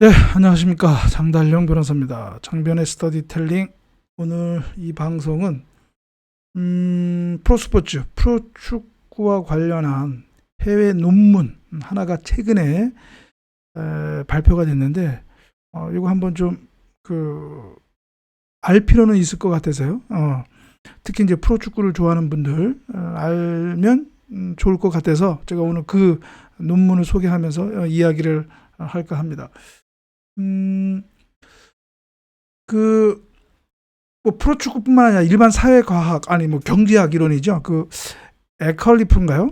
네, 안녕하십니까. 장달령 변호사입니다. 장변의 스터디텔링. 오늘 이 방송은 프로스포츠, 프로축구와 관련한 해외 논문 하나가 최근에 발표가 됐는데 이거 한번 좀 알 필요는 있을 것 같아서요. 특히 이제 프로축구를 좋아하는 분들 알면 좋을 것 같아서 제가 오늘 그 논문을 소개하면서 이야기를 할까 합니다. 뭐 프로축구뿐만 아니라 일반 사회과학, 아니 뭐 경제학 이론이죠. 에컬리프인가요?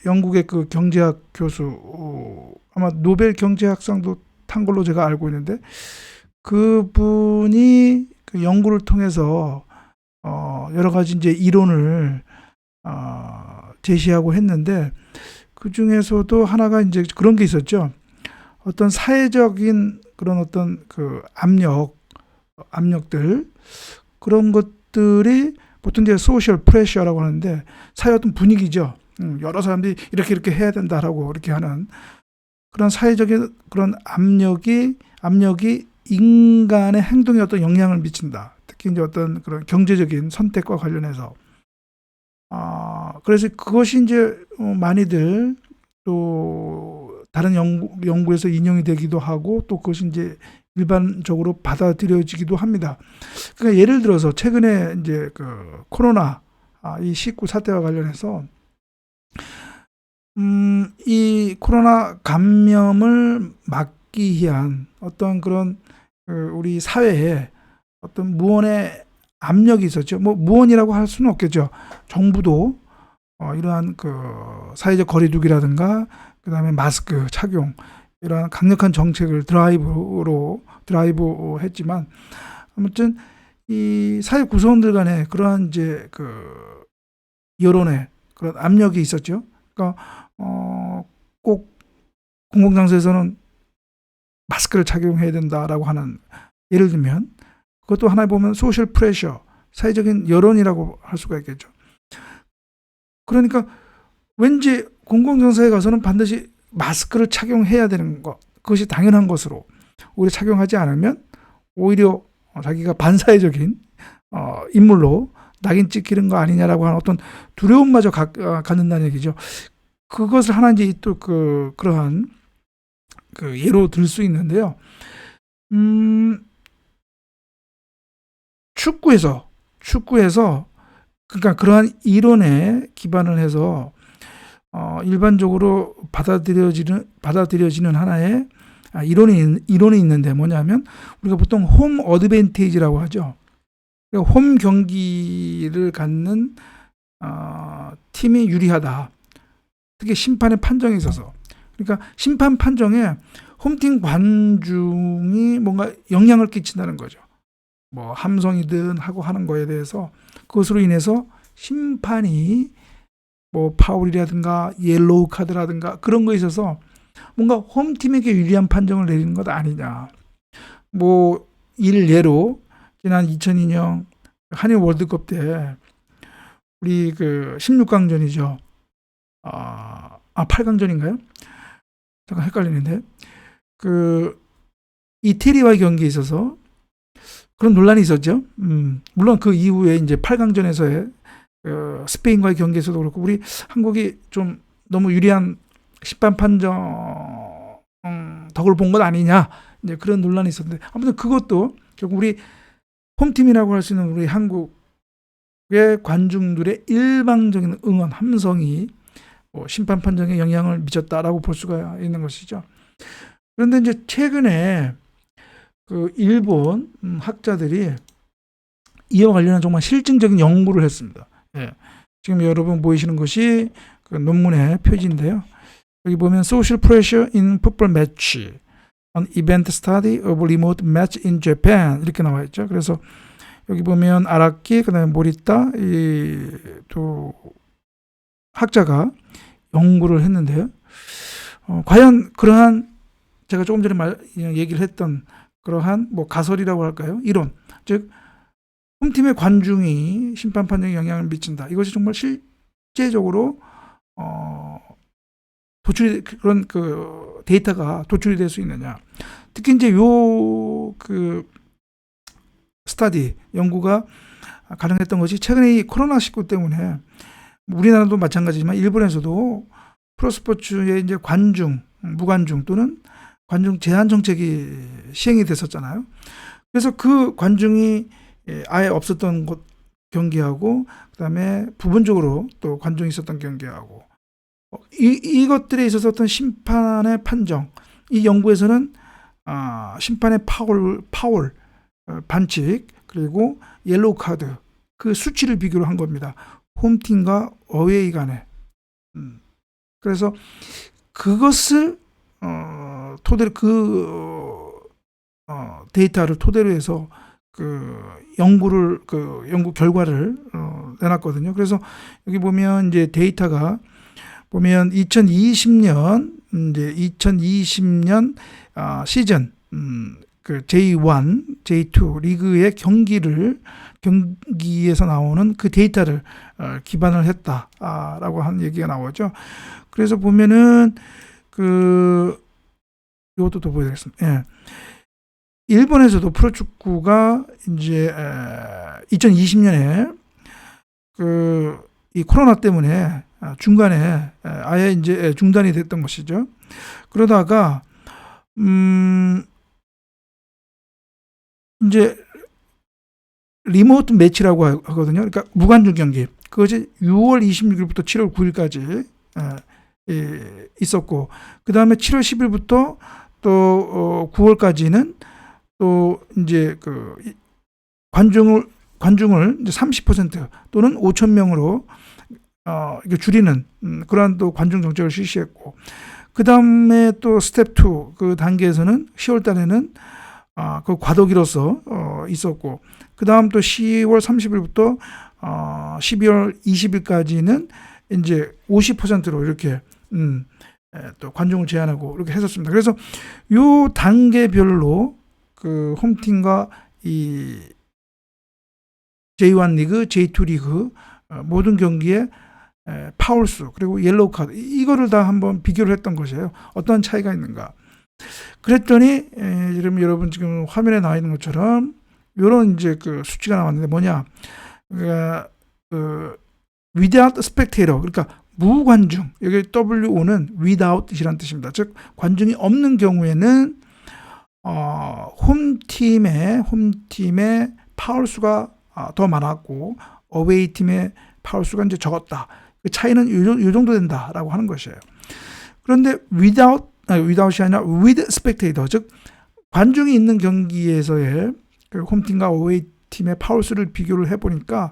영국의 그 경제학 교수, 아마 노벨 경제학상도 탄 걸로 제가 알고 있는데, 그분이 그 연구를 통해서 여러 가지 이제 이론을 제시하고 했는데, 그 중에서도 하나가 이제 그런 게 있었죠. 어떤 사회적인 그런 어떤 압력들, 그런 것들이 보통 이제 소셜 프레셔라고 하는데, 사회 어떤 분위기죠. 여러 사람들이 이렇게 해야 된다라고 이렇게 하는 그런 사회적인 그런 압력이 인간의 행동에 어떤 영향을 미친다. 특히 이제 어떤 그런 경제적인 선택과 관련해서. 그래서 그것이 이제 많이들 또 다른 연구에서 인용이 되기도 하고, 또 그것이 이제 일반적으로 받아들여지기도 합니다. 그러니까 예를 들어서 최근에 이제 코로나 이 19 사태와 관련해서 이 코로나 감염을 막기 위한 어떤 그런 우리 사회에 어떤 무언의 압력이 있었죠. 뭐 무언이라고 할 수는 없겠죠. 정부도 이러한 사회적 거리두기라든가 그다음에 마스크 착용, 이러한 강력한 정책을 드라이브 했지만, 아무튼 이 사회 구성원들 간에 그러한 이제 여론의 그런 압력이 있었죠. 그러니까 꼭 공공장소에서는 마스크를 착용해야 된다라고 하는, 예를 들면 그것도 하나에 보면 소셜 프레셔, 사회적인 여론이라고 할 수가 있겠죠. 그러니까 왠지 공공장소에 가서는 반드시 마스크를 착용해야 되는 것, 그것이 당연한 것으로, 오히려 착용하지 않으면 오히려 자기가 반사회적인 인물로 낙인 찍히는 거 아니냐라고 하는 어떤 두려움마저 갖는다는 얘기죠. 그것을 하나 이제 또 그러한 예로 들 수 있는데요. 축구에서 그러니까 그러한 이론에 기반을 해서 일반적으로 받아들여지는 하나의 이론이 있는데, 뭐냐면 우리가 보통 홈 어드밴티지라고 하죠. 그러니까 홈 경기를 갖는 팀이 유리하다. 특히 심판의 판정에 있어서. 그러니까 심판 판정에 홈팀 관중이 뭔가 영향을 끼친다는 거죠. 뭐 함성이든 하고 하는 거에 대해서, 그것으로 인해서 심판이 뭐 파울이라든가 옐로우 카드라든가 그런 거에 있어서 뭔가 홈팀에게 유리한 판정을 내리는 것 아니냐. 뭐 일례로 지난 2002년 한일 월드컵 때 우리 16강전이죠. 8강전인가요? 잠깐 헷갈리는데. 이태리와의 경기에 있어서 그런 논란이 있었죠. 물론 그 이후에 이제 8강전에서의 스페인과의 경기에서도 그렇고, 우리 한국이 좀 너무 유리한 심판 판정 덕을 본 것 아니냐, 이제 그런 논란이 있었는데, 아무튼 그것도 결국 우리 홈팀이라고 할 수 있는 우리 한국의 관중들의 일방적인 응원, 함성이 심판 판정에 영향을 미쳤다라고 볼 수가 있는 것이죠. 그런데 이제 최근에 일본 학자들이 이와 관련한 정말 실증적인 연구를 했습니다. 예. 지금 여러분 보이시는 것이 논문의 표지인데요. 여기 보면 Social Pressure in Football Match, An Event Study of Remote Match in Japan, 이렇게 나와 있죠. 그래서 여기 보면 아라키, 그다음에 모리타, 이 또 학자가 연구를 했는데요. 과연 그러한, 제가 조금 전에 얘기를 했던 그러한 뭐 가설이라고 할까요? 이론, 즉 홈팀의 관중이 심판 판정에 영향을 미친다. 이것이 정말 실제적으로 도출이 그런 그 데이터가 도출이 될 수 있느냐. 특히 이제 요 그 스터디 연구가 가능했던 것이 최근에 이 코로나19 때문에 우리나라도 마찬가지지만 일본에서도 프로스포츠의 이제 관중, 무관중 또는 관중 제한 정책이 시행이 됐었잖아요. 그래서 그 관중이 아예 없었던 곳 경기하고 그다음에 부분적으로 또 관중이 있었던 경기하고 이것들에 있어서 어떤 심판의 판정, 이 연구에서는 심판의 파울, 반칙 그리고 옐로우 카드 그 수치를 비교를 한 겁니다. 홈팀과 어웨이 간에. 그래서 그것을 토대로 데이터를 토대로 해서 그 연구 결과를 내놨거든요. 그래서 여기 보면 이제 데이터가 보면 2020년 시즌 그 J1, J2 리그의 경기에서 나오는 그 데이터를 기반을 했다라고 하는 얘기가 나오죠. 그래서 보면은 이것도 더 보여드리겠습니다. 예. 일본에서도 프로축구가 이제 2020년에 이 코로나 때문에 중간에 아예 이제 중단이 됐던 것이죠. 그러다가 이제 리모트 매치라고 하거든요. 그러니까 무관중 경기. 그것이 6월 26일부터 7월 9일까지 있었고, 그 다음에 7월 10일부터 또 9월까지는 또 이제 그 관중을 이제 30% 또는 5,000명으로 이게 줄이는 그러한 또 관중 정책을 실시했고, 그 다음에 또 스텝 2 그 단계에서는 10월 달에는 그 과도기로서 있었고, 그 다음 또 10월 30일부터 12월 20일까지는 이제 50%로 이렇게 또 관중을 제한하고 이렇게 했었습니다. 그래서 요 단계별로 그 홈팀과 이 J1 리그, J2 리그 모든 경기에 파울수 그리고 옐로우 카드 이거를 다 한번 비교를 했던 것이에요. 어떤 차이가 있는가. 그랬더니 여러분 지금 화면에 나와 있는 것처럼 이런 이제 그 수치가 나왔는데 뭐냐, without spectator, 그러니까 무관중, 여기 WO는 without이라는 뜻입니다. 즉 관중이 없는 경우에는 홈팀의 파울 수가 더 많았고 어웨이 팀의 파울 수가 이제 적었다. 그 차이는 이 정도 된다라고 하는 것이에요. 그런데 without이 아니라 with spectator, 즉 관중이 있는 경기에서의 그 홈팀과 어웨이 팀의 파울 수를 비교를 해보니까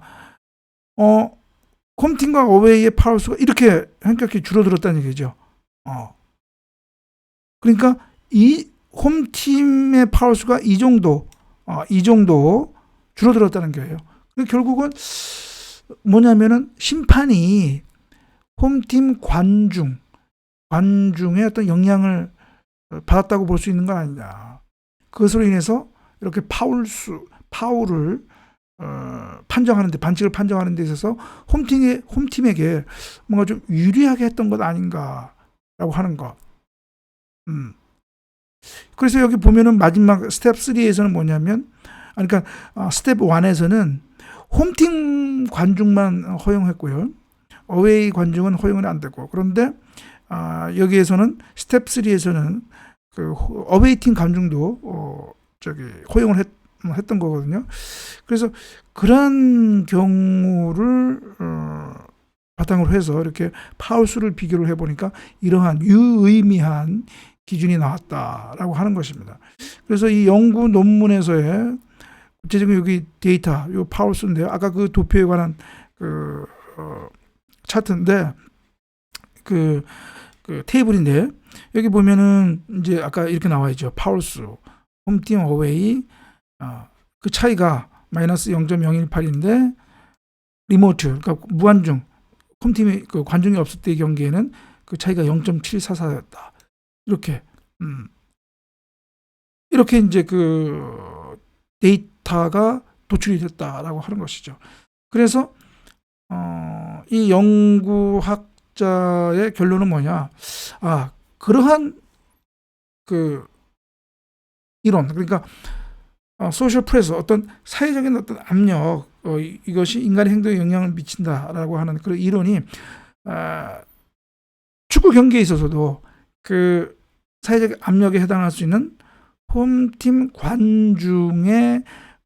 홈팀과 어웨이의 파울 수가 이렇게 현격히 줄어들었다는 얘기죠. 그러니까 이 홈팀의 파울 수가 이 정도 줄어들었다는 거예요. 결국은 뭐냐면은 심판이 홈팀 관중의 어떤 영향을 받았다고 볼 수 있는 건 아니냐. 그것으로 인해서 이렇게 파울을 반칙을 판정하는 데 있어서 홈팀에게 뭔가 좀 유리하게 했던 것 아닌가라고 하는 거. 그래서 여기 보면은 마지막 스텝 3에서는 뭐냐면, 그러니까 스텝 1에서는 홈팀 관중만 허용했고요. 어웨이 관중은 허용은 안 되고, 그런데 여기에서는 스텝 3에서는 그 어웨이 팀 관중도 허용을 했던 거거든요. 그래서 그런 경우를 바탕으로 해서 이렇게 파울 수를 비교를 해보니까 이러한 유의미한 기준이 나왔다라고 하는 것입니다. 그래서 이 연구 논문에서의 구체적인 여기 데이터, 요 파울 수인데요. 아까 그 도표에 관한 그 차트인데 그 테이블인데 여기 보면은 이제 아까 이렇게 나와 있죠. 파울 수, 홈팀 어웨이 그 차이가 마이너스 0.018인데 리모트, 그러니까 무관중, 홈팀이 그 관중이 없을 때의 경기에는 그 차이가 0.744였다. 이렇게 이제 그 데이터가 도출이 됐다라고 하는 것이죠. 그래서 이 연구학 학자의 결론은 뭐냐? 그러한 그 이론, 그러니까 소셜 프레서, 어떤 사회적인 어떤 압력, 이것이 인간의 행동에 영향을 미친다라고 하는 그런 이론이 축구 경기에 있어서도 그 사회적 압력에 해당할 수 있는 홈팀 관중의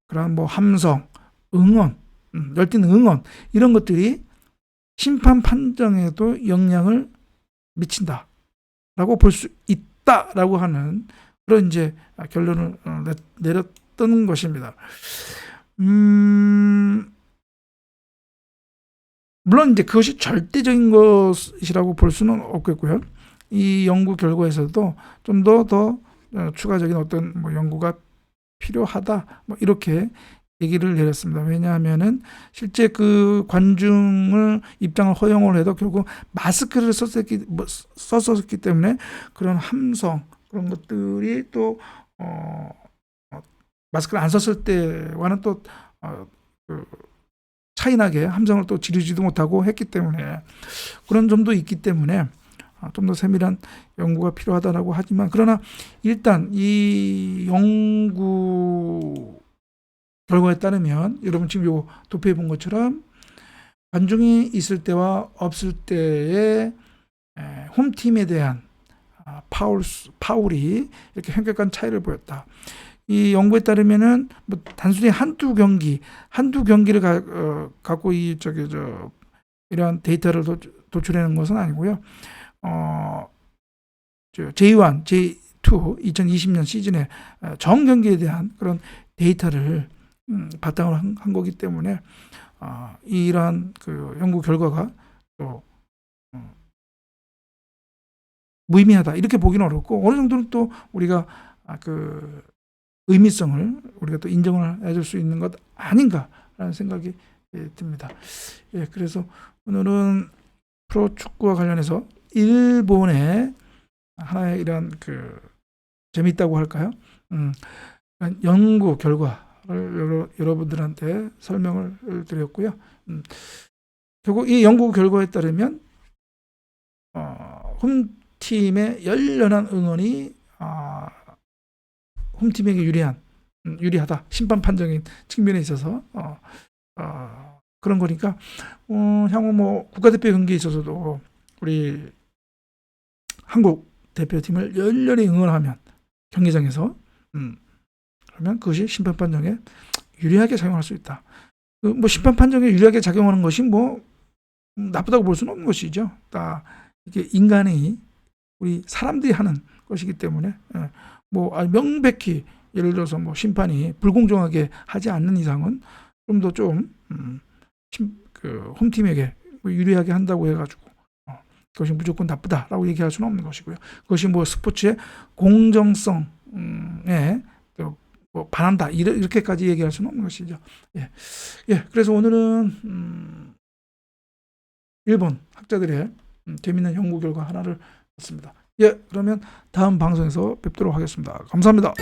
그런 뭐 함성, 응원, 열띤 응원, 이런 것들이 심판 판정에도 영향을 미친다라고 볼 수 있다라고 하는 그런 이제 결론을 내렸던 것입니다. 물론 이제 그것이 절대적인 것이라고 볼 수는 없겠고요. 이 연구 결과에서도 좀 더 추가적인 어떤 뭐 연구가 필요하다, 뭐 이렇게 얘기를 내렸습니다. 왜냐하면은 실제 그 관중을 입장을 허용을 해도 결국 마스크를 썼었기 때문에 그런 함성, 그런 것들이 또 마스크를 안 썼을 때와는 또 차이나게 함성을 또 지르지도 못하고 했기 때문에 그런 점도 있기 때문에 좀 더 세밀한 연구가 필요하다라고 하지만, 그러나 일단 이 연구 결과에 따르면 여러분 지금 요 도표에 본 것처럼 관중이 있을 때와 없을 때의 홈팀에 대한 파울이 이렇게 현격한 차이를 보였다. 이 연구에 따르면은 뭐 단순히 한두 경기를 갖고 이러한 데이터를 도출하는 것은 아니고요. J1, J2 2020년 시즌의 전 경기에 대한 그런 데이터를 바탕으로 한 거기 때문에 이러한 그 연구 결과가 또 무의미하다 이렇게 보기는 어렵고, 어느 정도는 또 우리가 그 의미성을 우리가 또 인정을 해줄 수 있는 것 아닌가라는 생각이 듭니다. 그래서 오늘은 프로축구와 관련해서 일본의 하나의 이런 그 재미있다고 할까요? 연구 결과를 여러분들한테 설명을 드렸고요. 결국 이 연구 결과에 따르면 홈팀의 열렬한 응원이 홈팀에게 유리하다. 심판 판정인 측면에 있어서 그런 거니까 향후 뭐 국가대표 경기에 있어서도 우리 한국 대표팀을 열렬히 응원하면 경기장에서 그러면 그것이 심판 판정에 유리하게 작용할 수 있다. 뭐 심판 판정에 유리하게 작용하는 것이 뭐 나쁘다고 볼 수는 없는 것이죠. 다 이게 인간의 우리 사람들이 하는 것이기 때문에 뭐 명백히 예를 들어서 뭐 심판이 불공정하게 하지 않는 이상은 좀 더 그 홈팀에게 유리하게 한다고 해가지고 그것이 무조건 나쁘다라고 얘기할 수는 없는 것이고요. 그것이 뭐 스포츠의 공정성에 뭐 반한다 이렇게까지 얘기할 수는 없는 것이죠. 그래서 오늘은 일본 학자들의 재미있는 연구 결과 하나를 봤습니다. 그러면 다음 방송에서 뵙도록 하겠습니다. 감사합니다.